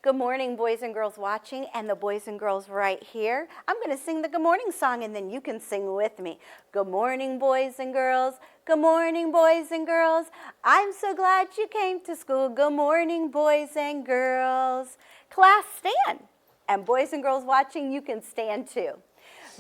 Good morning, boys and girls watching, and the boys and girls right here. I'm going to sing the good morning song, and then you can sing with me. Good morning, boys and girls. Good morning, boys and girls. I'm so glad you came to school. Good morning, boys and girls. Class, stand. And boys and girls watching, you can stand too.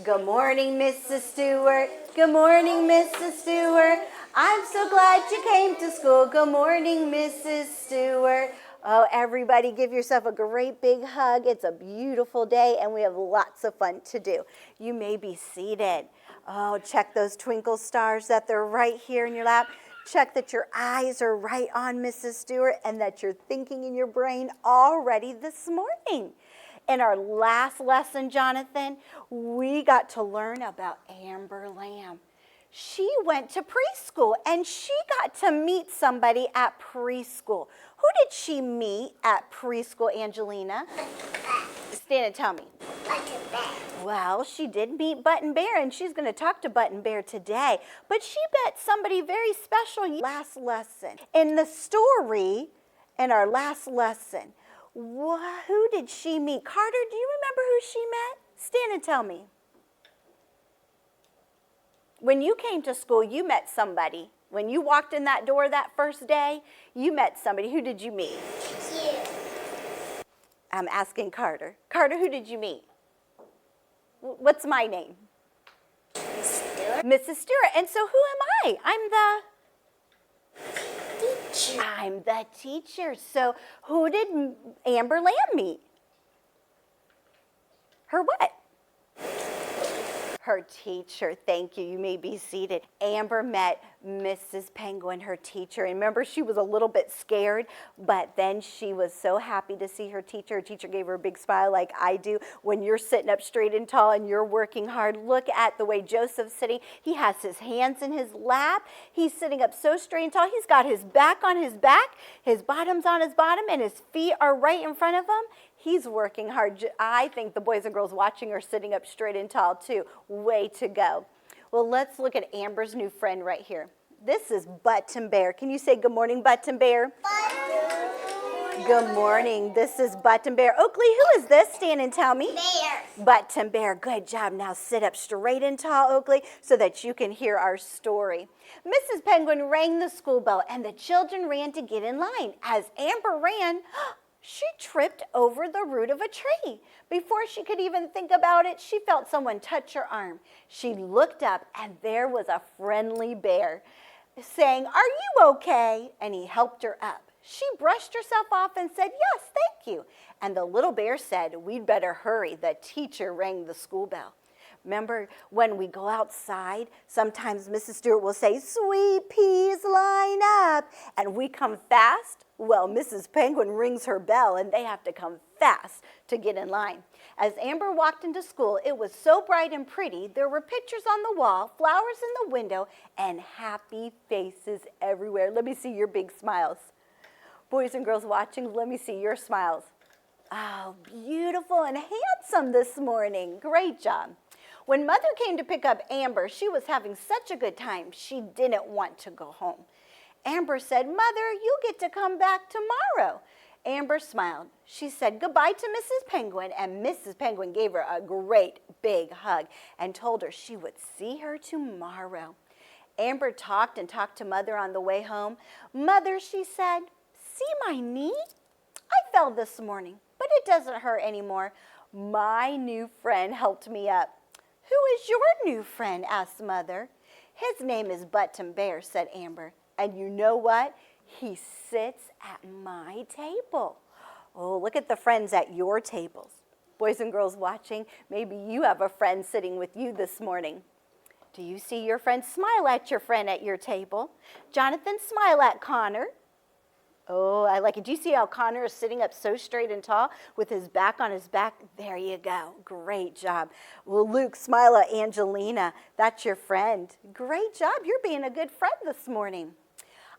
Good morning, Mrs. Stewart. Good morning, Mrs. Stewart. I'm so glad you came to school. Good morning, Mrs. Stewart. Oh, everybody give yourself a great big hug. It's a beautiful day and we have lots of fun to do. You may be seated. Oh, check those twinkle stars that they're right here in your lap. Check that your eyes are right on Mrs. Stewart and that you're thinking in your brain already this morning. In our last lesson, Jonathan, we got to learn about Amber Lamb. She went to preschool and she got to meet somebody at preschool. Who did she meet at preschool, Angelina? Stand and tell me. Button Bear. Well, she did meet Button Bear, and she's going to talk to Button Bear today. But she met somebody very special last lesson. In the story, in our last lesson, who did she meet? Carter, do you remember who she met? Stand and tell me. When you came to school, you met somebody. When you walked in that door that first day, you met somebody. Who did you meet? You. I'm asking Carter. Carter, who did you meet? What's my name? Miss Stewart. Mrs. Stewart. And so who am I? Teacher. I'm the teacher. So who did Amber Lamb meet? Her what? Her teacher. Thank you. You may be seated. Amber met Mrs. Penguin, her teacher. And remember, she was a little bit scared, but then she was so happy to see her teacher. Her teacher gave her a big smile like I do when you're sitting up straight and tall and you're working hard. Look at the way Joseph's sitting. He has his hands in his lap. He's sitting up so straight and tall. He's got his back on his back, his bottom's on his bottom, and his feet are right in front of him. He's working hard. I think the boys and girls watching are sitting up straight and tall too. Way to go. Well, let's look at Amber's new friend right here. This is Button Bear. Can you say good morning, Button Bear? Good morning. This is Button Bear. Oakley, who is this? Stand and tell me. Bear. Button Bear. Good job. Now sit up straight and tall, Oakley, so that you can hear our story. Mrs. Penguin rang the school bell, and the children ran to get in line. As Amber ran, she tripped over the root of a tree. Before she could even think about it, she felt someone touch her arm. She looked up, and there was a friendly bear saying, "Are you okay?" And he helped her up. She brushed herself off and said, "Yes, thank you." And the little bear said, "We'd better hurry. The teacher rang the school bell." Remember when we go outside, sometimes Mrs. Stewart will say, "Sweet peas, line up." And we come fast. Well, Mrs. Penguin rings her bell and they have to come fast to get in line. As Amber walked into school, it was so bright and pretty. There were pictures on the wall, flowers in the window, and happy faces everywhere. Let me see your big smiles. Boys and girls watching, let me see your smiles. Oh, beautiful and handsome this morning. Great job. When Mother came to pick up Amber, she was having such a good time, she didn't want to go home. Amber said, "Mother, you get to come back tomorrow." Amber smiled. She said goodbye to Mrs. Penguin, and Mrs. Penguin gave her a great big hug and told her she would see her tomorrow. Amber talked and talked to Mother on the way home. "Mother," she said, "see my knee? I fell this morning, but it doesn't hurt anymore. My new friend helped me up." "Who is your new friend?" asked Mother. "His name is Button Bear," said Amber. "And you know what? He sits at my table." Oh, look at the friends at your tables. Boys and girls watching, maybe you have a friend sitting with you this morning. Do you see your friend? Smile at your friend at your table. Jonathan, smile at Connor. Oh, I like it. Do you see how Connor is sitting up so straight and tall with his back on his back? There you go. Great job. Well, Luke, smile at Angelina. That's your friend. Great job. You're being a good friend this morning.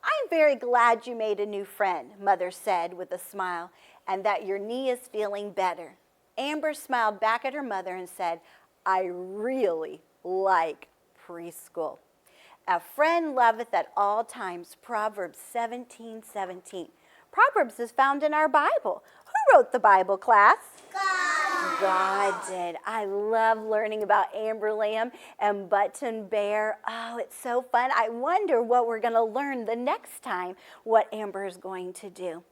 "I'm very glad you made a new friend," Mother said with a smile, "and that your knee is feeling better." Amber smiled back at her mother and said, "I really like preschool. A friend loveth at all times," Proverbs 17:17. Proverbs is found in our Bible. Who wrote the Bible, class? God. God did. I love learning about Amber Lamb and Button Bear. Oh, it's so fun. I wonder what we're going to learn the next time, what Amber is going to do.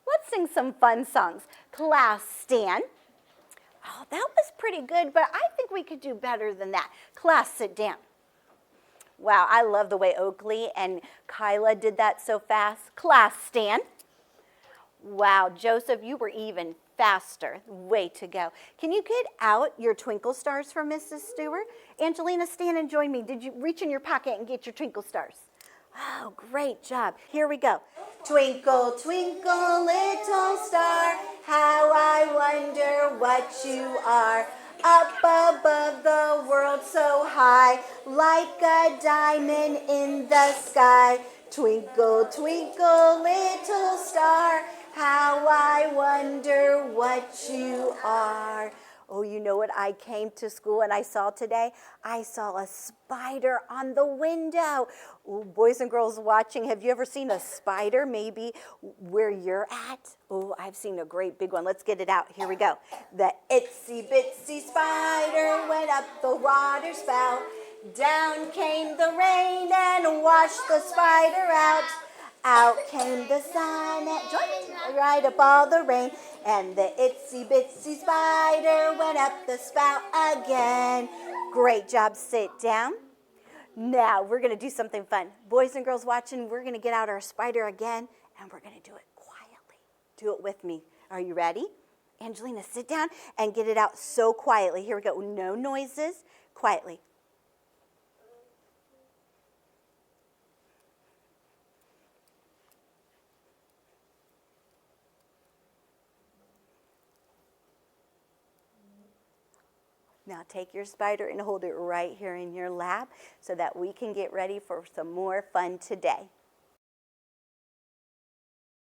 Let's sing some fun songs. Class, stand. Oh, that was pretty good, but I think we could do better than that. Class, sit down. Wow, I love the way Oakley and Kyla did that so fast. Class, stand. Wow, Joseph, you were even faster. Way to go. Can you get out your twinkle stars for Mrs. Stewart? Angelina, stand and join me. Did you reach in your pocket and get your twinkle stars? Oh, great job. Here we go. Twinkle, twinkle, little star, how I wonder what you are. Up above the world so high, like a diamond in the sky. Twinkle, twinkle, little star, how I wonder what you are. Oh, you know what I came to school and I saw today? I saw a spider on the window. Ooh, boys and girls watching, have you ever seen a spider maybe where you're at? Oh, I've seen a great big one. Let's get it out. Here we go. The itsy bitsy spider went up the water spout. Down came the rain and washed the spider out. Out came the sun and dried up all the rain. And the itsy bitsy spider went up the spout again. Great job. Sit down. Now we're going to do something fun. Boys and girls watching, we're going to get out our spider again, and we're going to do it quietly. Do it with me. Are you ready? Angelina, sit down and get it out so quietly. Here we go. No noises. Quietly. Now take your spider and hold it right here in your lap so that we can get ready for some more fun today.